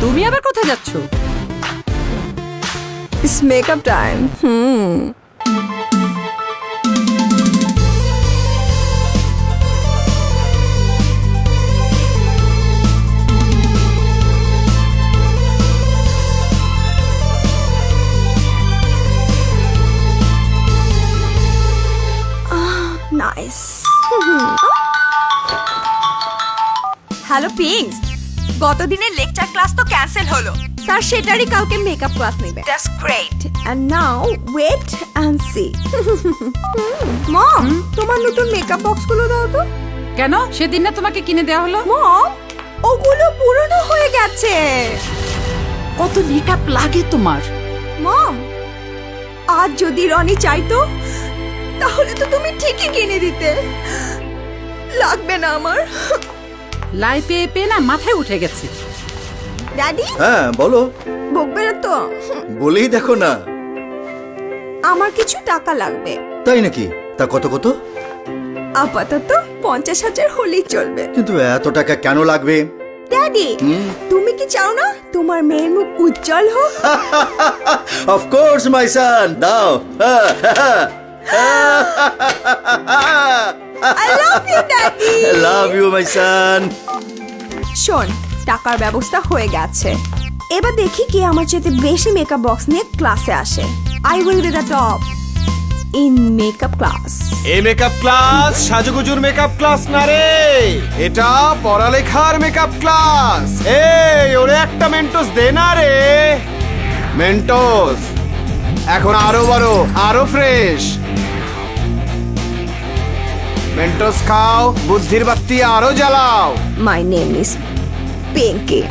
তুমি আবার কোথায় যাচ্ছ? It's makeup time. Nice. Hello pinks, গতদিনের লেকচার ক্লাস তো ক্যান্সেল হলো। স্যার সেটারই কালকে মেকআপ ক্লাস নেবে। That's great. And now wait and see. Mom, তোমার নতুন মেকআপ বক্সগুলো দাও তো। কেন? সেদিন না তোমাকে কিনে দেওয়া হলো? মম, ওগুলো পুরনো হয়ে গেছে। কত মেকআপ লাগে তোমার? মম, আজ যদি রনি চাইতো তাহলে তো তুমি ঠিকই কিনে দিতে। লাগবে না আমার। লাই পেয়ে পেয়ে না মাথায় উঠে গেছে। ড্যাডি, হ্যাঁ বলো। বকবে না তো? বলেই দেখো না। আমার কিছু টাকা লাগবে। তাই নাকি? তা কত কত? আপাতত 50,000 হলেই চলবে। কিন্তু এত টাকা কেন লাগবে? ড্যাডি, তুমি কি চাও না তোমার মেয়ের মুখ উজ্জ্বল হোক? অফ কোর্স মাই সান, দাও। I love you, Daddy. Love you my son. শোন, টাকার ব্যবস্থা হয়ে গেছে। এবার দেখি কে আমার চেয়ে বেশি মেকআপ বক্স নিয়ে ক্লাসে আসে। I will be the top in makeup class. এই মেকআপ ক্লাস সাজুগুজুর মেকআপ ক্লাস না রে, এটা পড়ালেখার মেকআপ ক্লাস। এই ওরে একটা মেন্টোস দে না রে। মেন্টোস এখন আরো বড়, আরো ফ্রেশ। মেন্টোস খাও, বুদ্ধির বাতি আরো জ্বালাও। My name is Pinky.